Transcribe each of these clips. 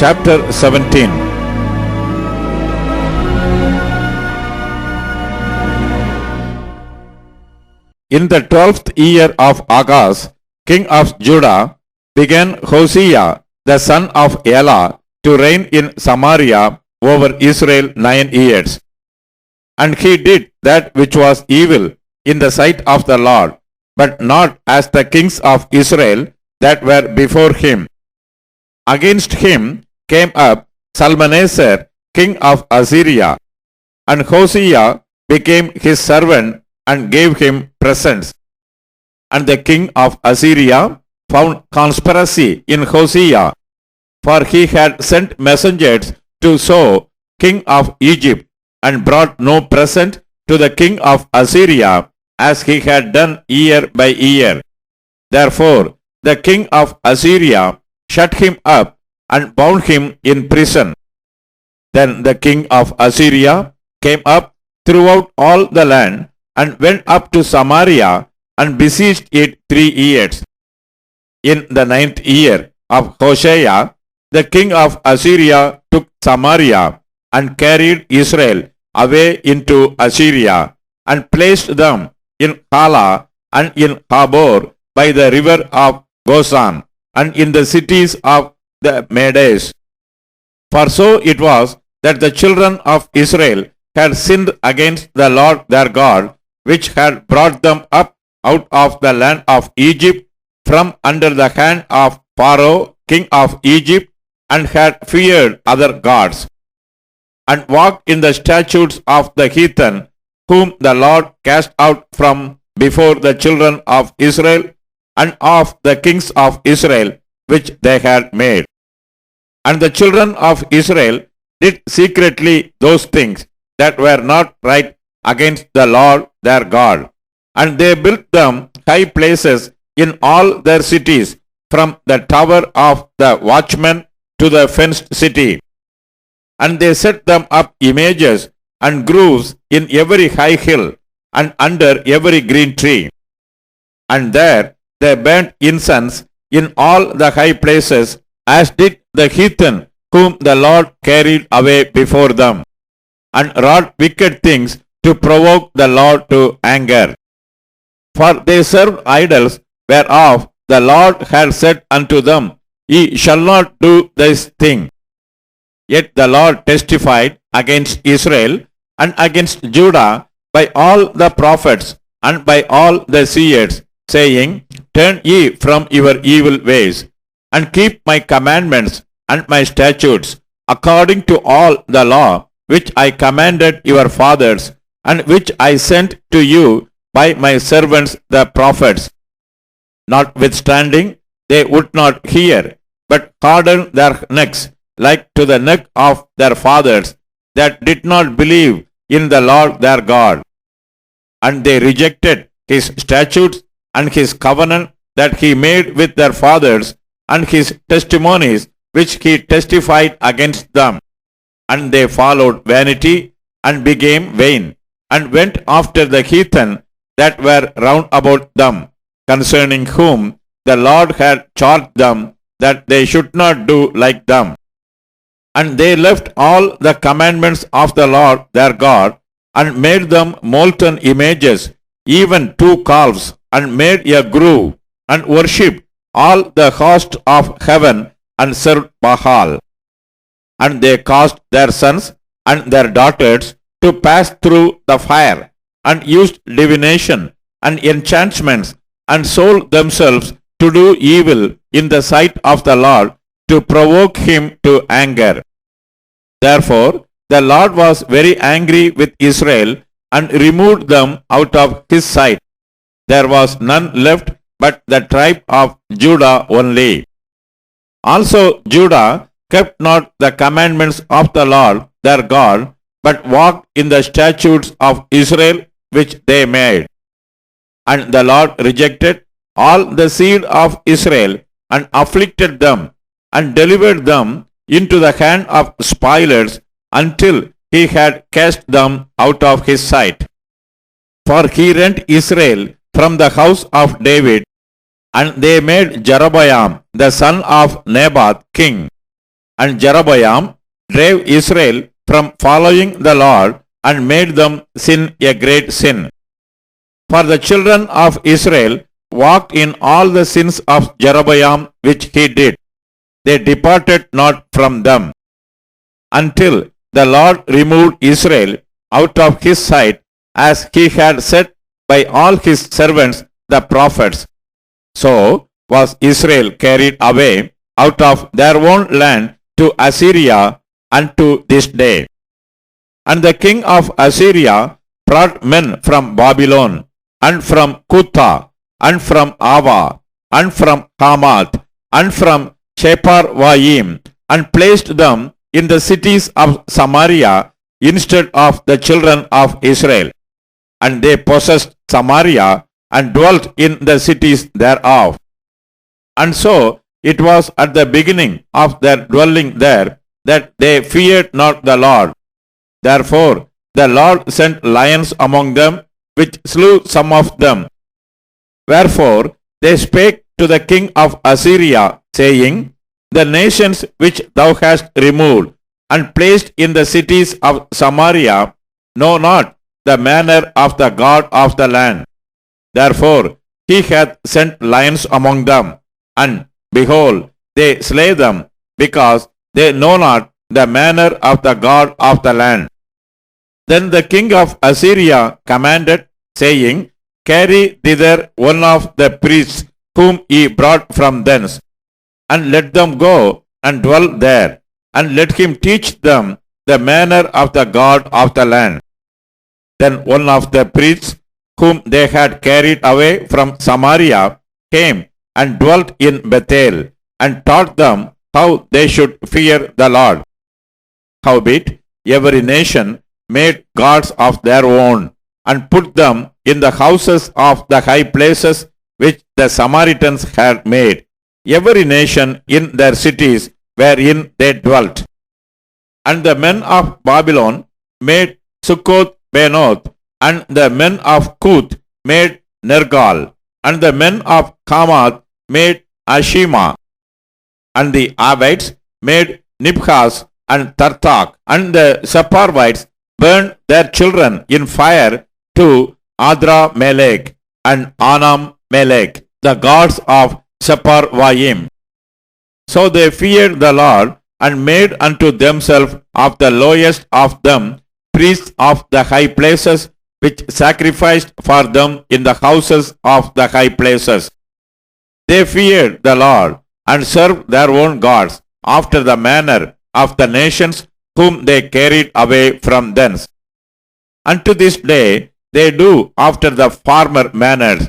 Chapter 17. In the 12th year of Agaz, king of Judah, began Hosea, the son of Elah, to reign in Samaria over Israel 9 years. And he did that which was evil in the sight of the Lord, but not as the kings of Israel that were before him. Against him came up Salmanasar, king of Assyria, and Hosea became his servant and gave him presents. And the king of Assyria found conspiracy in Hosea, for he had sent messengers to So, king of Egypt, and brought no present to the king of Assyria, as he had done year by year. Therefore the king of Assyria shut him up and bound him in prison. Then the king of Assyria came up throughout all the land, and went up to Samaria, and besieged it 3 years. In the 9th year of Hosea, the king of Assyria took Samaria, and carried Israel away into Assyria, and placed them in Hala and in Habor by the river of Gozan, and in the cities of the Medes. For so it was that the children of Israel had sinned against the Lord their God, which had brought them up out of the land of Egypt from under the hand of Pharaoh, king of Egypt, and had feared other gods, and walked in the statutes of the heathen, whom the Lord cast out from before the children of Israel, and of the kings of Israel which they had made. And the children of Israel did secretly those things that were not right against the Lord their God, and they built them high places in all their cities, from the tower of the watchman to the fenced city. And they set them up images and groves in every high hill, and under every green tree. And there they burnt incense in all the high places, as did the heathen whom the Lord carried away before them, and wrought wicked things to provoke the Lord to anger. For they served idols, whereof the Lord had said unto them, Ye shall not do this thing. Yet the Lord testified against Israel and against Judah by all the prophets and by all the seers, saying, Turn ye from your evil ways, and keep my commandments and my statutes, according to all the law which I commanded your fathers, and which I sent to you by my servants the prophets. Notwithstanding, they would not hear, but hardened their necks, like to the neck of their fathers, that did not believe in the Lord their God. And they rejected his statutes and his covenant that he made with their fathers, and his testimonies which he testified against them. And they followed vanity, and became vain, and went after the heathen that were round about them, concerning whom the Lord had charged them that they should not do like them. And they left all the commandments of the Lord their God, and made them molten images, even 2 calves, and made a grove, and worshipped all the host of heaven, and served Baal. And they caused their sons and their daughters to pass through the fire, and used divination and enchantments, and sold themselves to do evil in the sight of the Lord, to provoke him to anger. Therefore the Lord was very angry with Israel, and removed them out of his sight. There was none left but the tribe of Judah only. Also Judah kept not the commandments of the Lord their God, but walked in the statutes of Israel which they made. And the Lord rejected all the seed of Israel, and afflicted them, and delivered them into the hand of spoilers, until he had cast them out of his sight. For he rent Israel from the house of David, and they made Jeroboam the son of Nebat king. and Jeroboam drave Israel from following the Lord and made them sin a great sin. For the children of Israel walked in all the sins of Jeroboam which he did. They departed not from them, until the Lord removed Israel out of his sight, as he had said by all his servants the prophets. So was Israel carried away out of their own land to Assyria unto this day. And the king of Assyria brought men from Babylon, and from Cutha, and from Ava, and from Hamath, and from Sepharvaim, and placed them in the cities of Samaria instead of the children of Israel. And they possessed Samaria, and dwelt in the cities thereof. And so it was at the beginning of their dwelling there that they feared not the Lord. Therefore the Lord sent lions among them, which slew some of them. Wherefore they spake to the king of Assyria, saying, The nations which thou hast removed and placed in the cities of Samaria know not the manner of the God of the land. Therefore he hath sent lions among them, and behold, they slay them, because they know not the manner of the God of the land. Then the king of Assyria commanded, saying, Carry thither one of the priests whom ye brought from thence, and let them go and dwell there, and let him teach them the manner of the God of the land. Then one of the priests whom they had carried away from Samaria came and dwelt in Bethel, and taught them how they should fear the Lord. Howbeit every nation made gods of their own, and put them in the houses of the high places which the Samaritans had made, every nation in their cities wherein they dwelt. And the men of Babylon made Succoth Benoth, and the men of Cuth made Nergal, and the men of Hamath made Ashima, and the Avites made Nibhaz and Tartak, and the Sepharvites burned their children in fire to Adra-melech and Anam-melech, the gods of Sepharvaim. So they feared the Lord, and made unto themselves of the lowest of them priests of the high places, which sacrificed for them in the houses of the high places. They feared the Lord, and served their own gods, after the manner of the nations whom they carried away from thence. Unto this day they do after the former manners.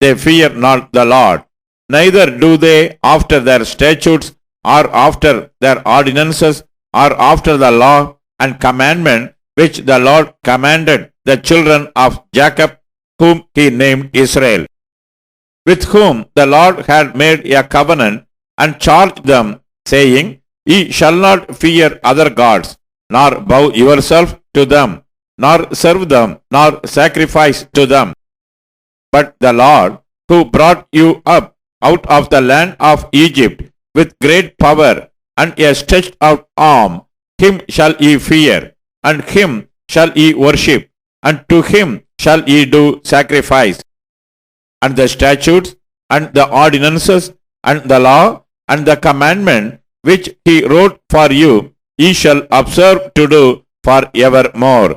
They fear not the Lord, neither do they after their statutes, or after their ordinances, or after the law and commandment which the Lord commanded the children of Jacob, whom he named Israel, with whom the Lord had made a covenant, and charged them, saying, Ye shall not fear other gods, nor bow yourself to them, nor serve them, nor sacrifice to them. But the Lord, who brought you up out of the land of Egypt with great power and a stretched out arm, him shall ye fear, and him shall ye worship, and to him shall ye do sacrifice. And the statutes, and the ordinances, and the law, and the commandment which he wrote for you, ye shall observe to do for evermore.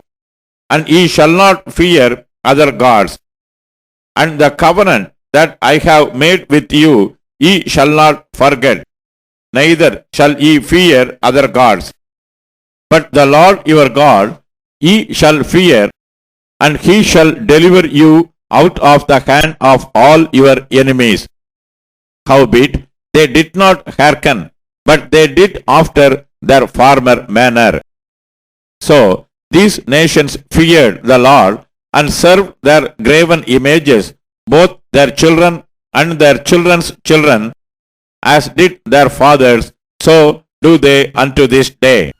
And ye shall not fear other gods. And the covenant that I have made with you, ye shall not forget, neither shall ye fear other gods. But the Lord your God ye shall fear, and he shall deliver you out of the hand of all your enemies. Howbeit they did not hearken, but they did after their former manner. So these nations feared the Lord, and served their graven images, both their children and their children's children, as did their fathers, so do they unto this day.